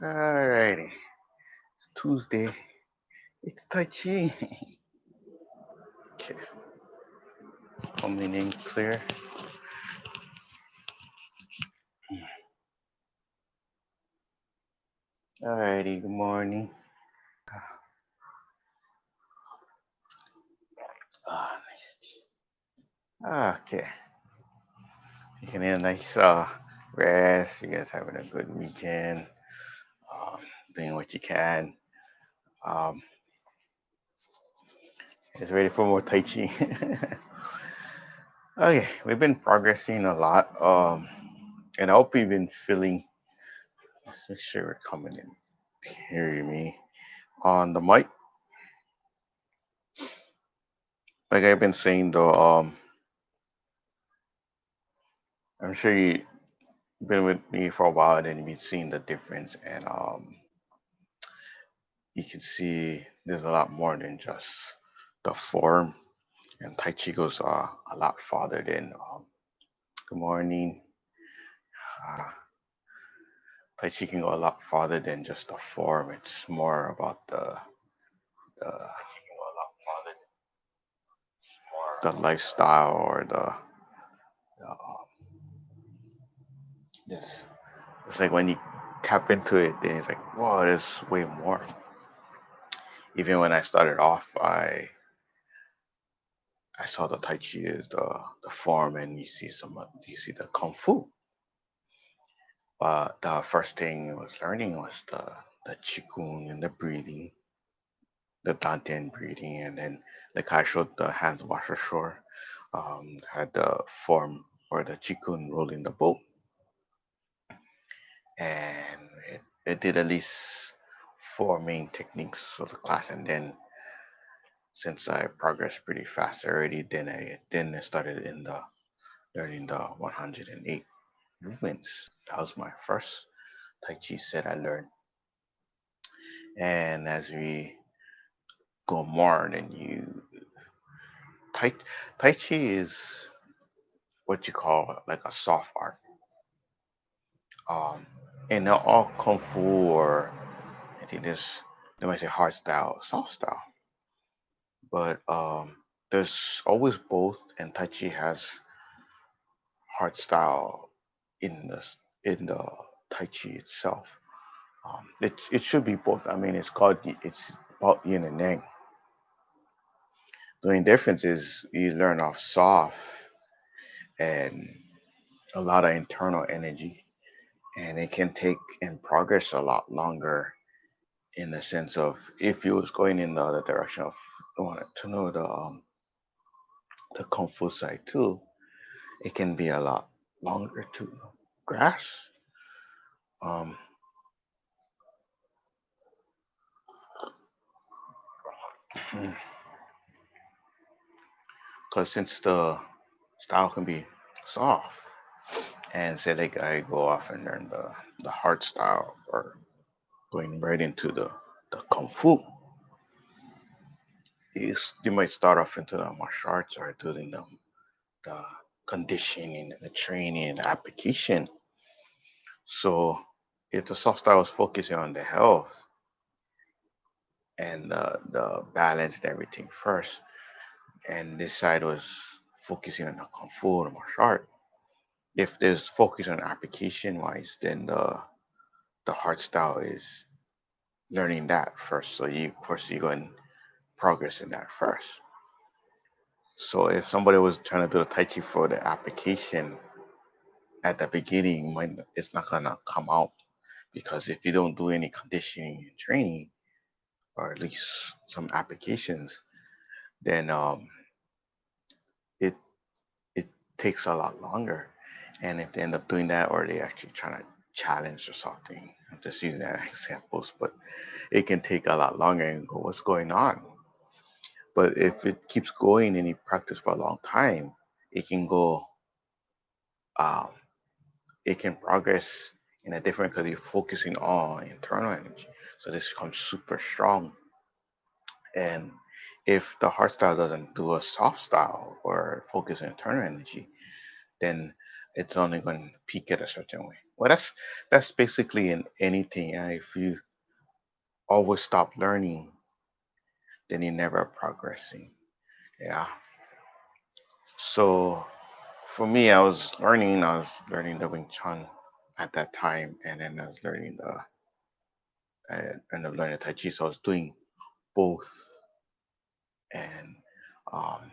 Alrighty, it's Tuesday. It's Tai Chi. Okay, coming in clear. Alrighty, good morning. Nice. Okay, taking a nice rest. You guys having a good weekend. Um, doing what you can. Um, just ready for more Tai Chi. Okay, we've been progressing a lot. And I hope you've been feeling. Let's make sure we're coming in. Hearing me on the mic. Like I've been saying though, I'm sure you've been with me for a while and you've seen the difference, and you can see there's a lot more than just the form. And Tai Chi goes a lot farther than good morning. Uh, Tai Chi can go a lot farther than just the form. It's more about the lifestyle or this. It's like when you tap into it, then it's like, whoa, there's way more. Even when I started off, I saw the Tai Chi as the form, and you see the Kung Fu. But the first thing I was learning was the Qigong and the breathing, the Dantian breathing, and then like I showed the hands washer shore, had the form or the Qigong rolling the boat, and it did at least four main techniques of the class, and then since I progressed pretty fast already, then I started in the learning the 108 movements. That was my first Tai Chi set I learned. And as we go more, then Tai, tai Chi is what you call like a soft art. Um, and not all Kung Fu or I think there's they might say hard style, soft style, but there's always both. And Tai Chi has hard style in the Tai Chi itself. It should be both. I mean, it's about Yin and Yang. The only difference is you learn off soft and a lot of internal energy, and it can take in progress a lot longer. In the sense of if you was going in the other direction of wanting to know the kung fu side too, it can be a lot longer to grasp. Um, because since the style can be soft, and say like I go off and learn the hard style or going right into the kung fu, you might start off into the martial arts or doing the conditioning and the training and the application. So if the soft style is focusing on the health and the balance and everything first, and this side was focusing on the kung fu or the martial art, if there's focus on application wise, then the hard style is learning that first. So you of course you go and progress in that first. So if somebody was trying to do the Tai Chi for the application at the beginning, it's not gonna come out because if you don't do any conditioning and training, or at least some applications, then it it takes a lot longer. And if they end up doing that, or they actually trying to challenge or something, I'm just using that examples, but it can take a lot longer and go, what's going on? But if it keeps going and you practice for a long time, it can go, um, it can progress in a different because you're focusing on internal energy. So this becomes super strong. And if the hard style doesn't do a soft style or focus on internal energy, then it's only going to peak at a certain way. Well, that's basically in anything. If you always stop learning, then you're never progressing. Yeah. So for me, I was learning the Wing Chun at that time, and then I was learning I ended up learning Tai Chi. So I was doing both, and um,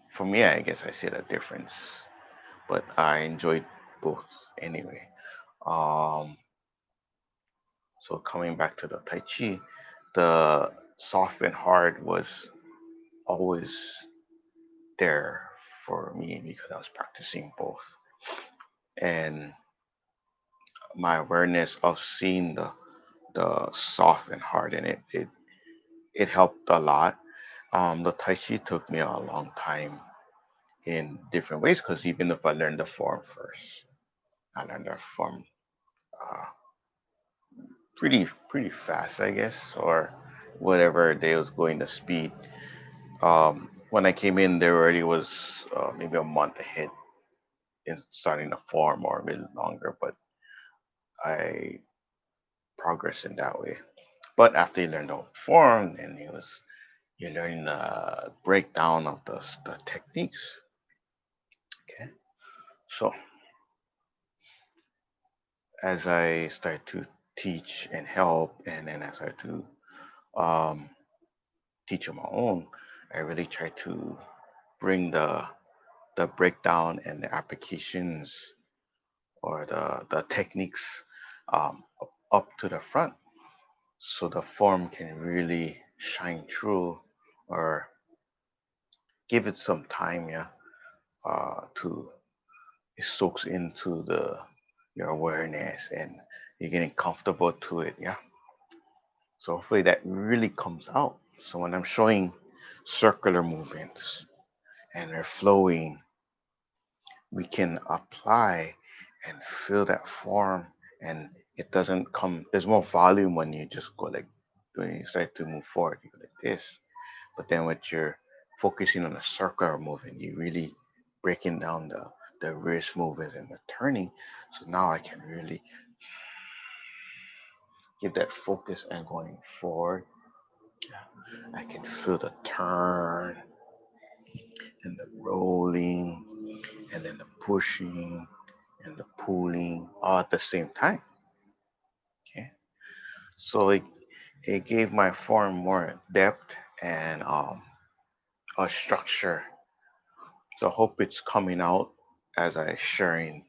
for me, I guess I see the difference, but I enjoyed both anyway. Um, so coming back to the Tai Chi, the soft and hard was always there for me because I was practicing both, and my awareness of seeing the soft and hard in it helped a lot. The Tai Chi took me a long time in different ways because even if I learned the form first, I learned the form uh, pretty fast, I guess, or whatever they was going the speed. When I came in, there already was maybe a month ahead in starting the form or a bit longer, but I progressed in that way. But after you learn the form, then you're learning the breakdown of the techniques. Okay, so as I start to teach and help, and then as I to um, teach on my own, I really try to bring the breakdown and the applications or the techniques up to the front, so the form can really shine through or give it some time, yeah, to it soaks into the your awareness and you're getting comfortable to it, yeah. So hopefully that really comes out. So when I'm showing circular movements and they're flowing, we can apply and feel that form, and it doesn't come. There's more volume when you just go like when you start to move forward, you go like this. But then when you're focusing on a circular movement, you really breaking down the wrist movements and the turning. So now I can really give that focus and going forward. I can feel the turn and the rolling and then the pushing and the pulling all at the same time. Okay. So it gave my form more depth and a structure. So I hope it's coming out as I sharing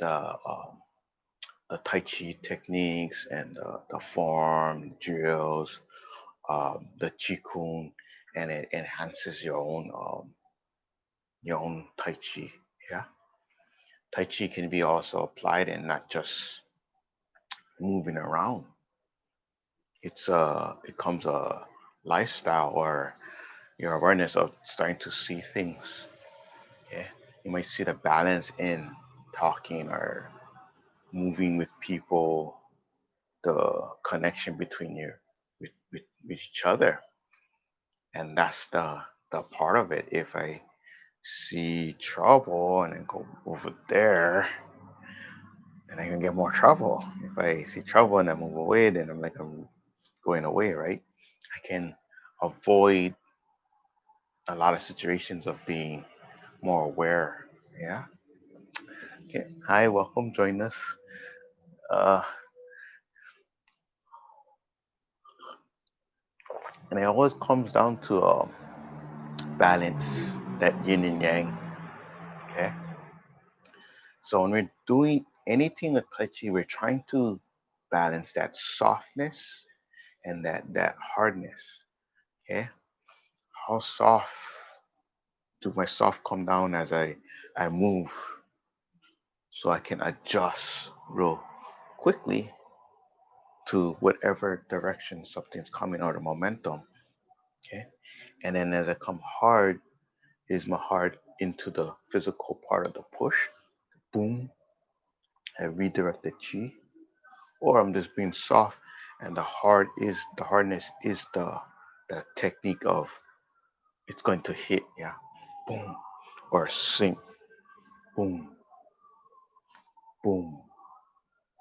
the Tai Chi techniques and the form drills, the Qigong, and it enhances your own Tai Chi. Yeah, Tai Chi can be also applied and not just moving around. It becomes a lifestyle or your awareness of starting to see things. Yeah, you might see the balance in talking or moving with people, the connection between you with each other, and that's the part of it. If I see trouble and then go over there, then I can get more trouble. If I see trouble and I move away, then I'm going away, right? I can avoid a lot of situations of being more aware. Yeah. Okay. Hi, welcome. Join us. Uh, and it always comes down to balance, that yin and yang. Okay. So when we're doing anything with Tai Chi, we're trying to balance that softness and that hardness. Okay. How soft do my soft come down as I move, so I can adjust real quickly to whatever direction something's coming or the momentum. Okay. And then as I come hard, is my heart into the physical part of the push. Boom. I redirect the chi. Or I'm just being soft and the hardness is the technique of it's going to hit, yeah. Boom. Or sink. Boom. Boom.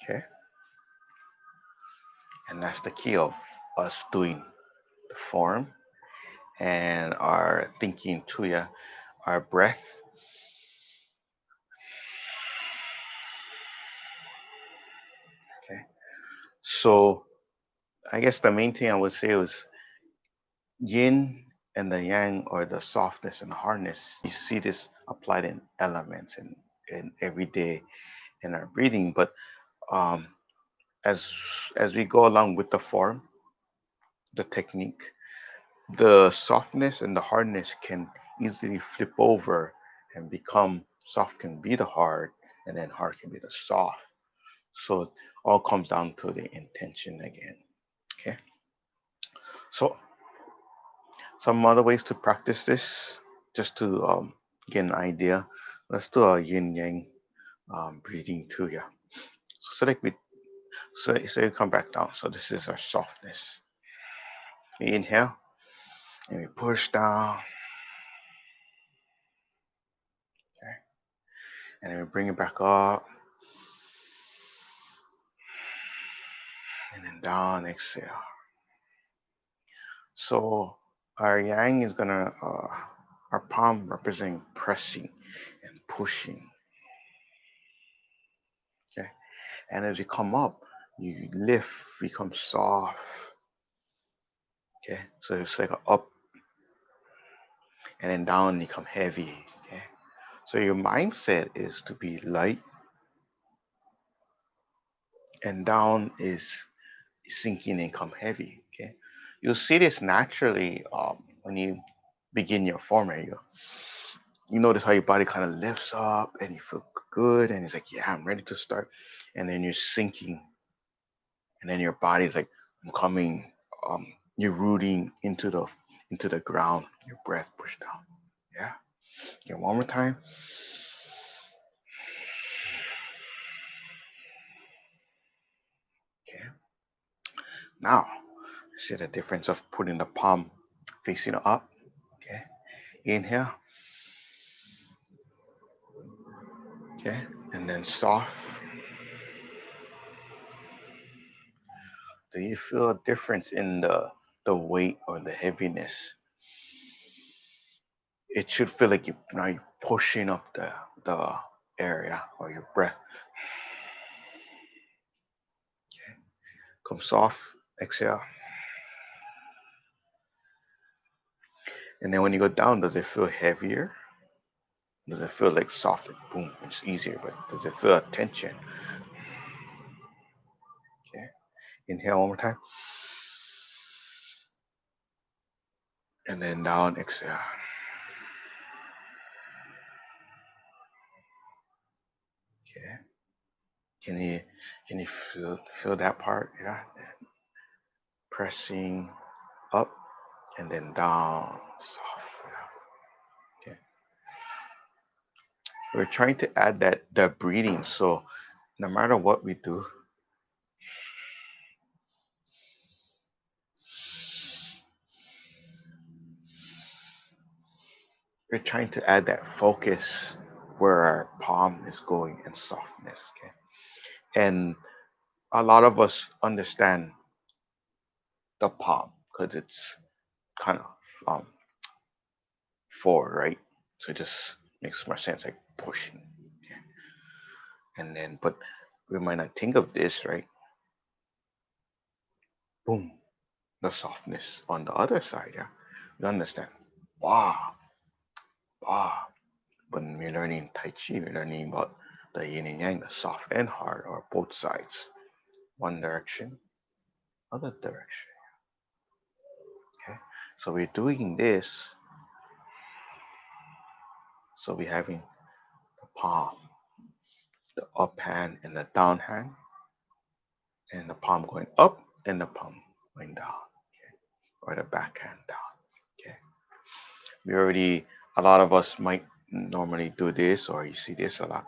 Okay, and that's the key of us doing the form and our thinking too. Yeah, our breath. Okay, so I guess the main thing I would say was yin and the yang, or the softness and the hardness. You see this applied in elements and in every day in our breathing, but um, as we go along with the form, the technique, the softness and the hardness can easily flip over and become soft can be the hard, and then hard can be the soft. So it all comes down to the intention again. Okay. So some other ways to practice this, just to get an idea. Let's do a yin yang breathing too. Yeah. So like we so you come back down. So this is our softness. We inhale and we push down. Okay. And then we bring it back up and then down. Exhale. So our yang is gonna our palm representing pressing and pushing. Okay. And as you come up, you lift, become soft. Okay. So it's like a up and then down, you come heavy. Okay. So your mindset is to be light, and down is sinking and come heavy. Okay. You'll see this naturally when you begin your form. Right? You notice how your body kind of lifts up and you feel good, and it's like, yeah, I'm ready to start. And then you're sinking, and then your body's like, I'm coming. You're rooting into the ground. Your breath pushed down. Yeah. Okay, one more time. Okay. Now, see the difference of putting the palm facing up. Okay. Inhale. Okay. And then soft. Do you feel a difference in the weight or the heaviness? It should feel like you now you're pushing up the area or your breath. Okay. Come soft. Exhale. And then when you go down, does it feel heavier? Does it feel like soft, like boom, it's easier, but does it feel a tension? Okay. Inhale one more time. And then down, exhale. Okay. Can you feel that part? Yeah. Pressing up and then down, soft. Yeah. Okay. We're trying to add that breathing. So no matter what we do, we're trying to add that focus where our palm is going and softness. Okay. And a lot of us understand the palm because it's kind of um, forward, right? So it just makes more sense, like pushing. Okay. And then, but we might not think of this, right? Boom, the softness on the other side. Yeah, you understand? Wow, wow. When we're learning Tai Chi, we're learning about the yin and yang, the soft and hard, or both sides. One direction, other direction. Okay. So we're doing this. So we're having the palm, the up hand, and the down hand, and the palm going up and the palm going down, okay? Or the backhand down. Okay. We already, a lot of us might normally do this, or you see this a lot,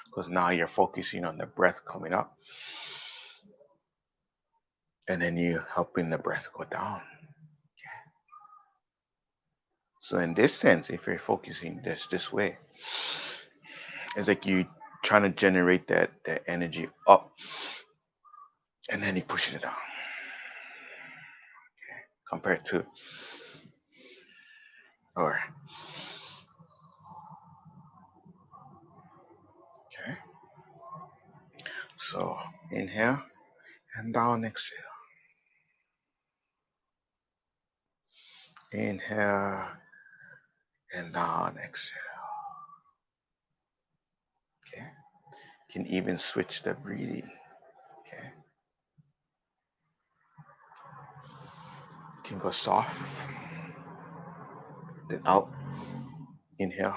because now you're focusing on the breath coming up, and then you helping the breath go down. Okay. So in this sense, if you're focusing this way, It's like you trying to generate that energy up, and then you pushing it down. Compared to, or okay. So inhale and down. Exhale. Inhale and down. Exhale. Okay. Can even switch the breathing. Okay. Can go soft, then out. Inhale.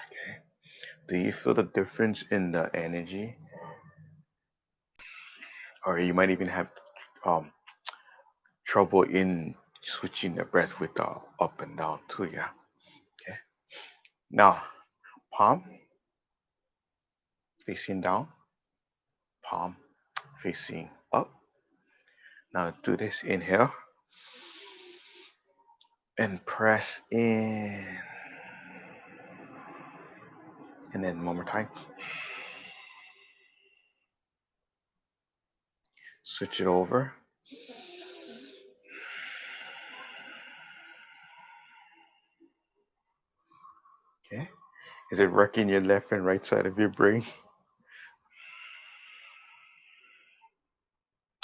Okay. Do you feel the difference in the energy? Or you might even have um, trouble in switching the breath with the up and down too, yeah. Okay. Now, palm facing down, palm facing up. Now do this. Inhale and press in. And then one more time. Switch it over. Okay. Is it working your left and right side of your brain?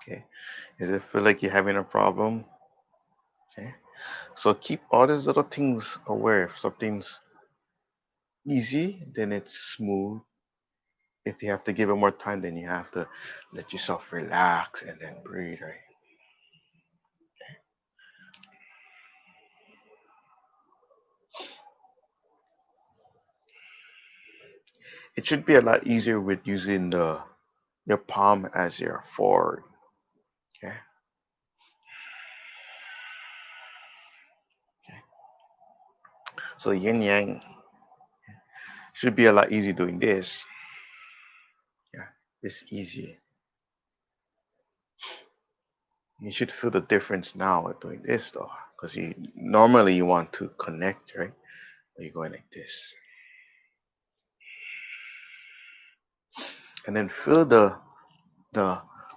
Okay. Does it feel like you're having a problem? Okay. So keep all these little things aware. If something's easy, then it's smooth. If you have to give it more time, then you have to let yourself relax and then breathe, right? It should be a lot easier with using your palm as your forward. Okay. Okay. So yin yang should be a lot easier doing this. Yeah. It's easy. You should feel the difference now with doing this though. Because you normally you want to connect, right? But you're going like this. And then feel the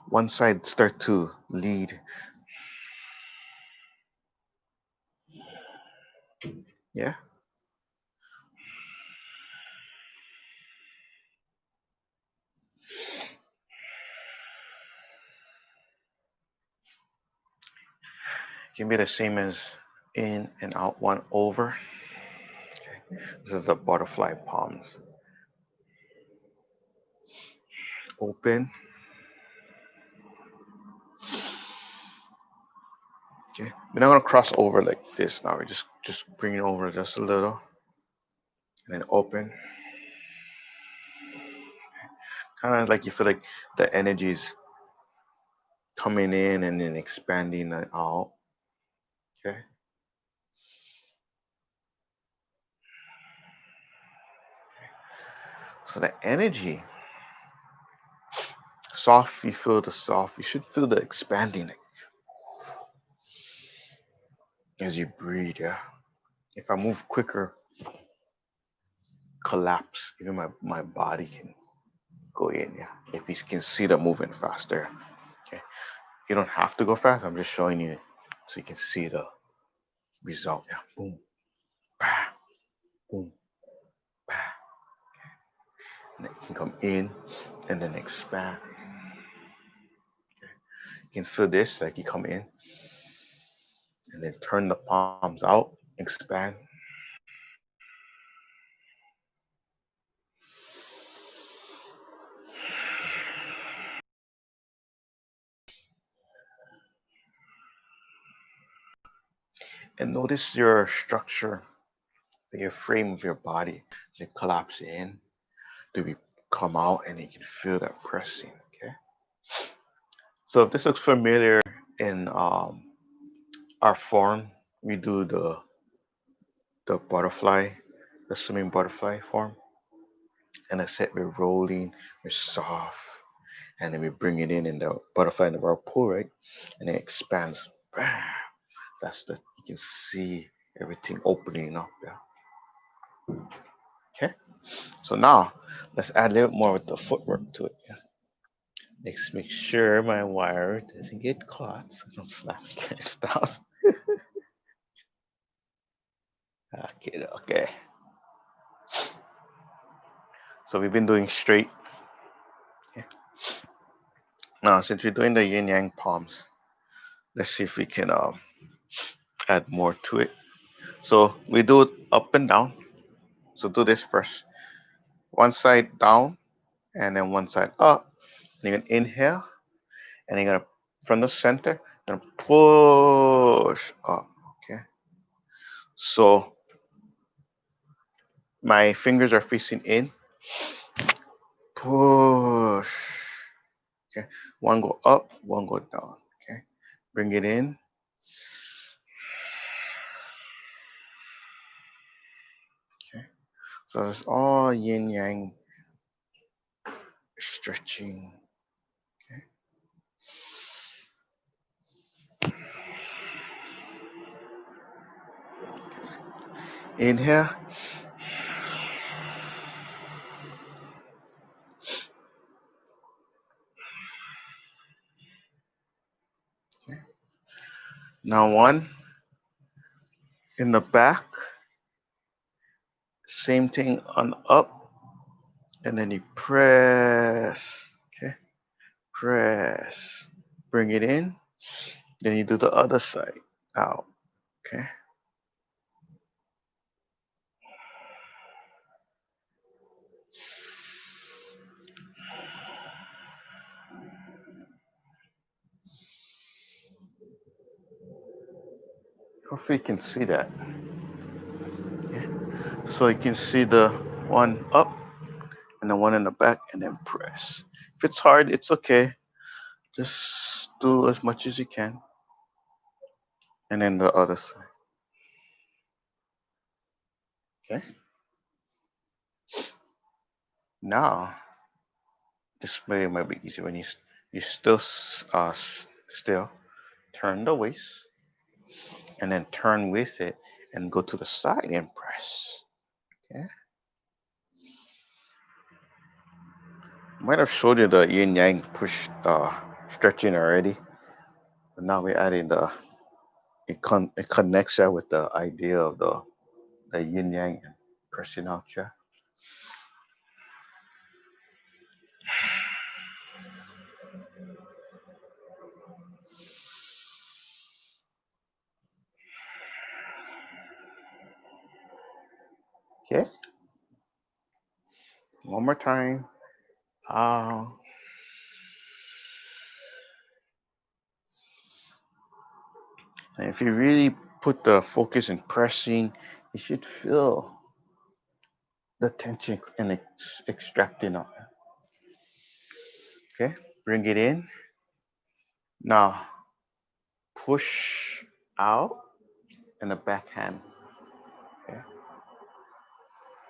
one side start to lead. Yeah. Can be the same as in and out, one over. Okay. This is the butterfly palms. Open. Okay. We're not gonna cross over like this now. We're just bring it over just a little, and then open. Kind of like you feel like the energy is coming in and then expanding it out. Okay. So the energy, soft. You feel the soft. You should feel the expanding like, as you breathe. Yeah. If I move quicker, collapse. Even my body can go in. Yeah. If you can see the moving faster. Okay. You don't have to go fast. I'm just showing you so you can see the result. Yeah. Boom. Bah, boom. Bah. And then you can come in and then expand. You can feel this like you come in and then turn the palms out, expand. And notice your structure, your frame of your body. Does it collapse in? Do we come out and you can feel that pressing? Okay. So if this looks familiar in our form, we do the butterfly, the swimming butterfly form. And I said we're rolling, we're soft, and then we bring it in the butterfly in the whirlpool, right? And it expands. That's the You can see everything opening up there. Okay. So now let's add a little more with the footwork to it. Yeah. Let's make sure my wire doesn't get caught. So I don't snap this down. Okay, okay. So we've been doing straight. Okay. Now since we're doing the yin yang palms, let's see if we can add more to it. So we do it up and down. So do this first. One side down and then one side up. And you're gonna inhale and you're gonna from the center, you're gonna push up. Okay. So my fingers are facing in. Push. Okay. One go up, one go down. Okay. Bring it in. Okay. So it's all yin yang stretching. Okay. Inhale. Okay. Now one in the back. Same thing on up. And then you press. Okay. Press. Bring it in. Then you do the other side. Out. Okay. Hopefully you can see that. Okay. So you can see the one up and the one in the back and then press. If it's hard, it's okay. Just do as much as you can. And then the other side. Okay. Now, this way might be easy when you still turn the waist and then turn with it and go to the side and press. Okay. Might have showed you the yin yang push stretching already, but now we're adding it connects that with the idea of the yin yang and pressing out. Yeah. Okay. One more time. Uh, and if you really put the focus in pressing, you should feel the tension and extracting of it. Okay. Bring it in. Now push out and the backhand. Okay.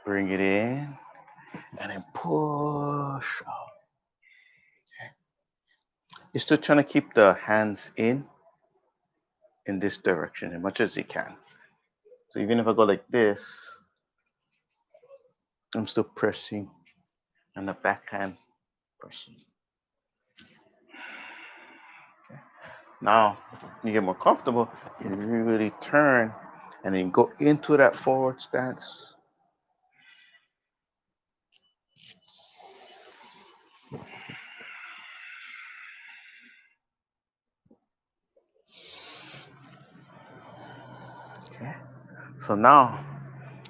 Bring it in and then push out. Okay. You're still trying to keep the hands in this direction as much as you can. So even if I go like this, I'm still pressing and the backhand pressing. Okay. Now you get more comfortable, you really turn and then go into that forward stance. Okay. So now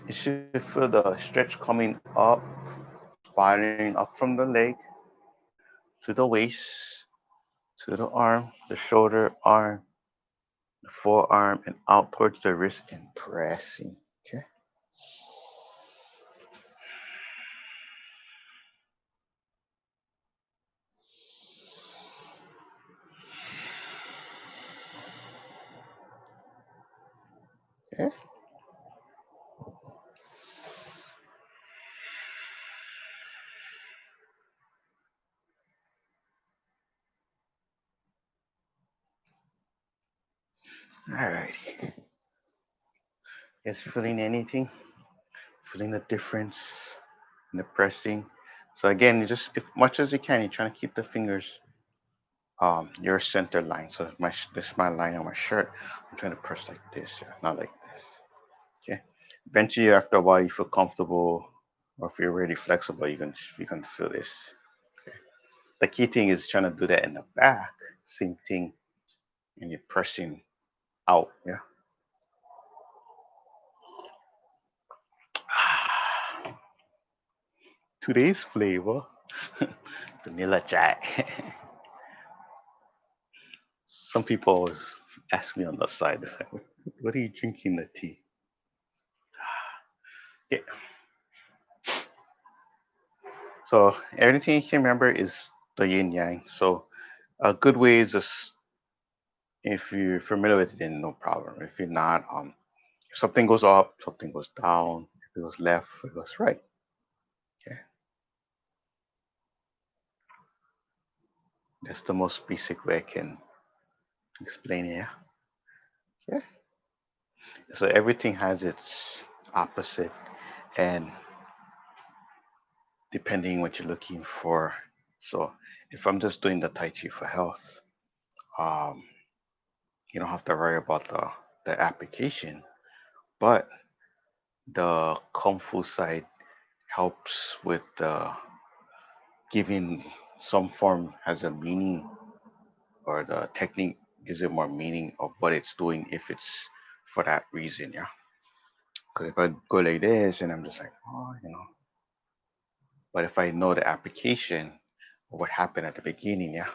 you should feel the stretch coming up, spiraling up from the leg to the waist, to the arm, the shoulder, arm, the forearm, and out towards the wrist and pressing. Okay. Okay. Alrighty. Is feeling anything? Feeling the difference in the pressing? So again, you just if much as you can, you're trying to keep the fingers your center line. So if this is my line on my shirt, I'm trying to press like this, yeah, not like this. Okay. Eventually, after a while, you feel comfortable, or if you're really flexible, you can feel this. Okay. The key thing is trying to do that in the back. Same thing, and you're pressing out. Yeah. Today's flavor, vanilla chai. Some people always ask me on the side, it's like, what are you drinking the tea? Yeah. So everything you can remember is the yin yang. So a good way is just if you're familiar with it, then no problem. If you're not, if something goes up, something goes down. If it goes left, it goes right. Okay, that's the most basic way I can explain it. Yeah. Yeah. So everything has its opposite, and depending what you're looking for. So if I'm just doing the Tai Chi for health, um, you don't have to worry about the application, but the Kung Fu side helps with giving some form has a meaning, or the technique gives it more meaning of what it's doing if it's for that reason. Yeah. Because if I go like this and I'm just like, oh. But if I know the application or what happened at the beginning, yeah,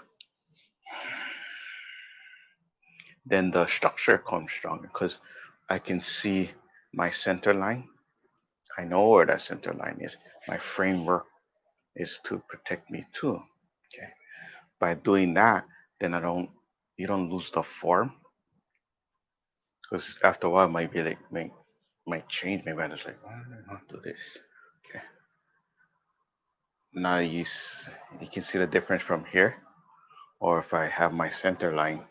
then the structure comes stronger because I can see my center line. I know where that center line is. My framework is to protect me too. Okay. By doing that, then you don't lose the form, because after a while, it might be like, might change. Maybe I just like, why do I not do this? Okay. Now you can see the difference from here. Or if I have my center line,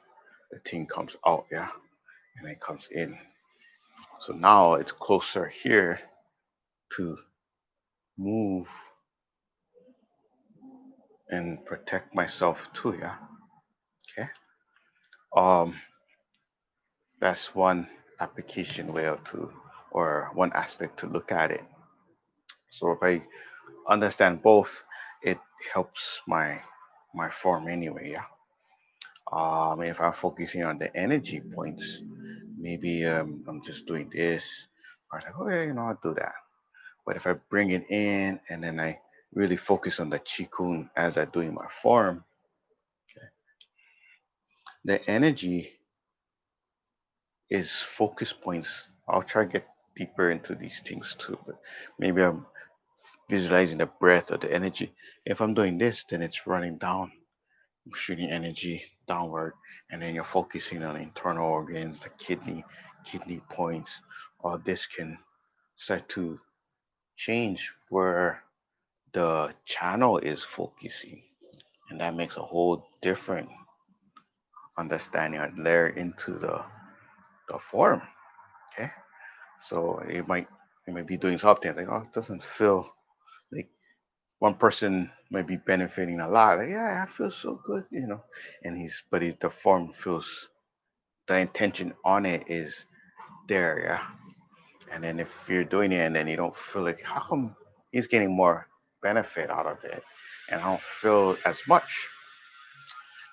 the thing comes out, yeah, and it comes in. So now it's closer here to move and protect myself too, yeah. Okay. Um, that's one application way of to, or one aspect to look at it. So if I understand both, it helps my form anyway, yeah. If I'm focusing on the energy points, maybe I'm just doing this, or like, oh yeah, I'll do that. But if I bring it in and then I really focus on the qigong as I doing my form, the energy is focus points. I'll try to get deeper into these things too, but maybe I'm visualizing the breath or the energy. If I'm doing this, then it's running down, shooting energy downward, and then you're focusing on internal organs, the kidney points. All this can start to change where the channel is focusing, and that makes a whole different understanding and layer into the form. Okay, so it might be doing something like, oh, it doesn't feel like one person might be benefiting a lot. Like, yeah, I feel so good, and the form feels, the intention on it is there, yeah. And then if you're doing it and then you don't feel like, how come he's getting more benefit out of it, and I don't feel as much?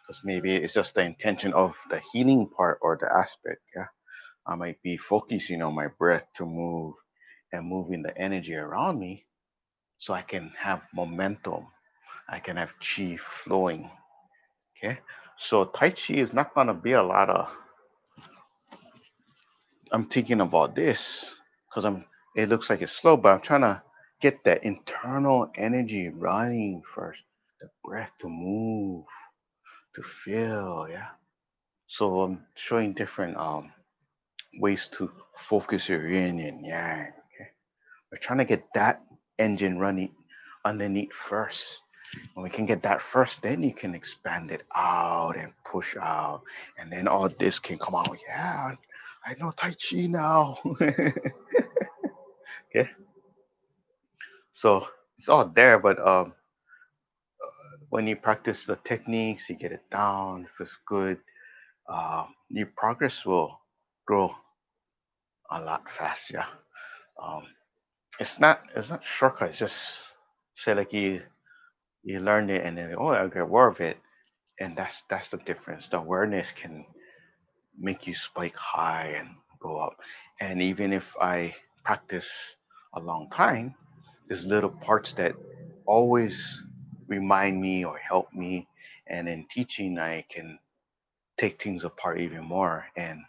Because maybe it's just the intention of the healing part or the aspect. Yeah, I might be focusing on my breath to move and moving the energy around me, so I can have momentum. I can have chi flowing. Okay, so Tai Chi is not gonna be a lot of. I'm thinking about this because I'm. It looks like it's slow, but I'm trying to get that internal energy running first. The breath to move, to feel. Yeah. So I'm showing different ways to focus your yin and yang. Okay? We're trying to get that engine running underneath first. When we can get that first, then you can expand it out and push out, and then all this can come out. Yeah, I know Tai Chi now. Okay, so it's all there, but when you practice the techniques, you get it down, it feels good. Your progress will grow a lot faster. Um, it's not shortcut. It's just say like you learn it and then oh I get aware of it, and that's the difference. The awareness can make you spike high and go up. And even if I practice a long time, there's little parts that always remind me or help me. And in teaching, I can take things apart even more and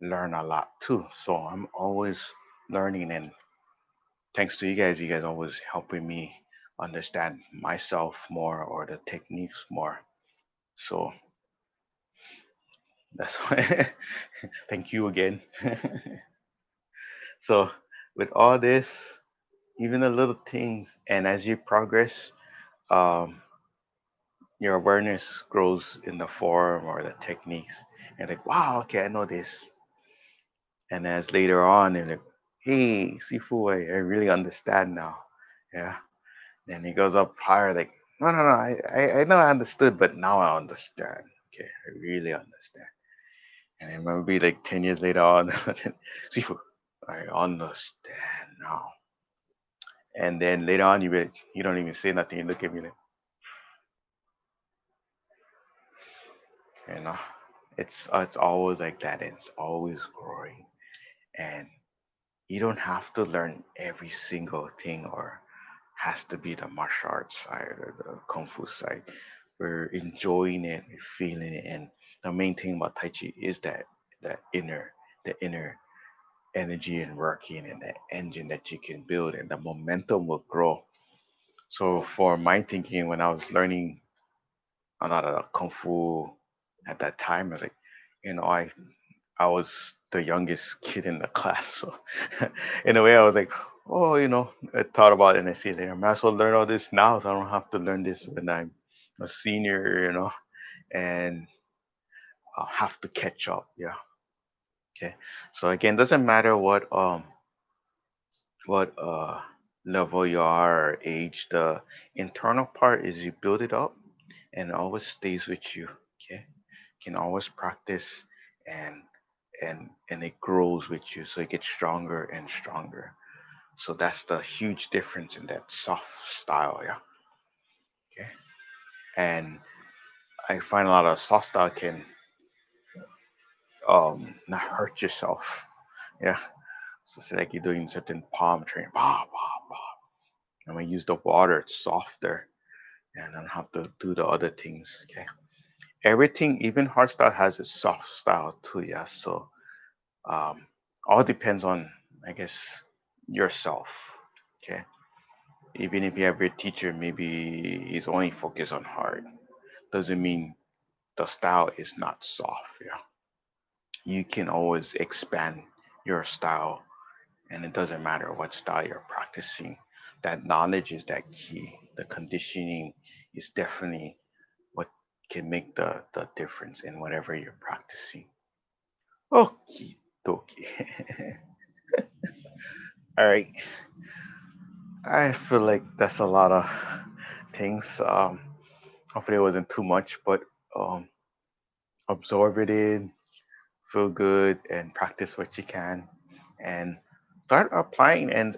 learn a lot too. So I'm always learning, and thanks to you guys always helping me understand myself more or the techniques more. So that's why thank you again. So with all this, even the little things, and as you progress, um, your awareness grows in the form or the techniques, and like, wow, okay, I know this. And as later on, and like, hey, Sifu, I really understand now. Yeah. Then he goes up higher, like, no, no, no, I know I understood, but now I understand. Okay, I really understand. And then maybe like 10 years later on, Sifu, I understand now. And then later on, you don't even say nothing. You look at me like, you know, it's always like that. It's always growing, and you don't have to learn every single thing or has to be the martial arts side or the kung fu side. We're enjoying it, we're feeling it, and the main thing about Tai Chi is that the inner energy and working and the engine that you can build, and the momentum will grow. So for my thinking, when I was learning a lot of kung fu at that time, I was like, you know, I was the youngest kid in the class, so in a way, I was like, oh, I thought about it and I see there, I might as well learn all this now, so I don't have to learn this when I'm a senior, and I'll have to catch up. Yeah. Okay. So again, doesn't matter what level you are or age, the internal part is you build it up and it always stays with you. Okay. You can always practice, and and it grows with you, so it gets stronger and stronger. So that's the huge difference in that soft style. Yeah. Okay. And I find a lot of soft style can not hurt yourself. Yeah. So it's like you're doing certain palm training. Bah, bah, bah. And when you use the water, it's softer, and then have to do the other things. Okay. Everything, even hard style, has a soft style too. Yeah. So um, all depends on, I guess, yourself. Okay. Even if you have your teacher, maybe he's only focused on hard, doesn't mean the style is not soft. Yeah. You can always expand your style, and it doesn't matter what style you're practicing. That knowledge is that key. The conditioning is definitely what can make the difference in whatever you're practicing. Okie dokie. All right. I feel like that's a lot of things. Hopefully it wasn't too much, but um, absorb it in, feel good, and practice what you can, and start applying. And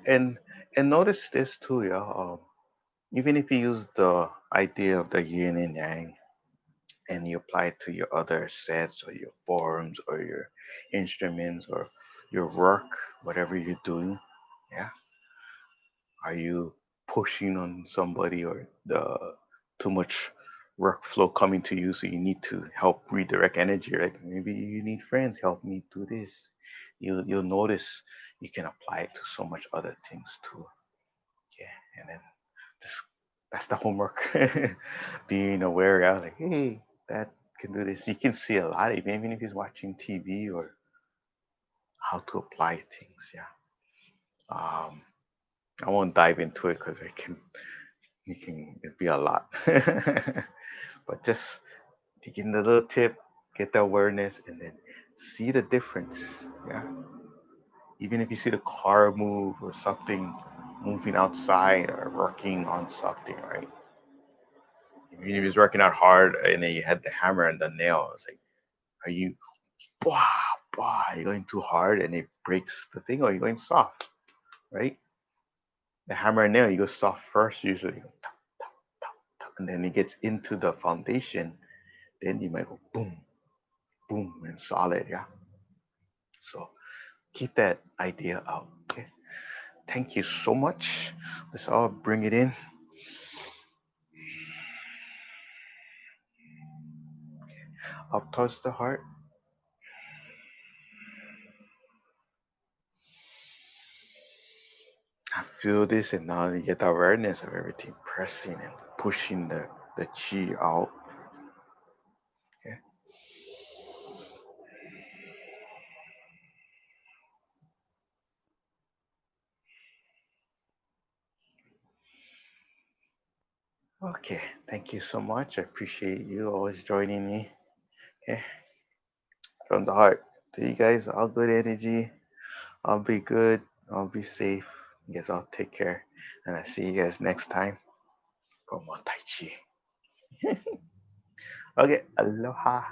notice this too, yeah. Even if you use the idea of the yin and yang and you apply it to your other sets or your forms or your instruments or your work, whatever you're doing, yeah, are you pushing on somebody or the too much workflow coming to you, so you need to help redirect energy, right? Maybe you need friends help me do this. You'll notice you can apply it to so much other things too. Yeah, and then just that's the homework. Being aware, yeah, like, hey, that can do this. You can see a lot, even if he's watching TV, or how to apply things. Yeah. Um, I won't dive into it because it'd be a lot. But just taking the little tip, get the awareness, and then See the difference. Yeah. Even if you see the car move or something moving outside or working on something, right? Even if he's working out hard and then you had the hammer and the nail, it's like, are you wow, wow, you're going too hard and it breaks the thing, or you're going soft, right? The hammer and nail, you go soft first usually, and then it gets into the foundation, then you might go boom, boom, and solid, yeah. So keep that idea out. Okay. Thank you so much. Let's all bring it in up towards the heart. I feel this, and now you get the awareness of everything pressing and pushing the chi out. Okay. Okay. Thank you so much. I appreciate you always joining me. Okay. From the heart. To you guys, all good energy. I'll be good. I'll be safe. You guys all take care. And I see you guys next time for more Tai Chi. Okay. Aloha.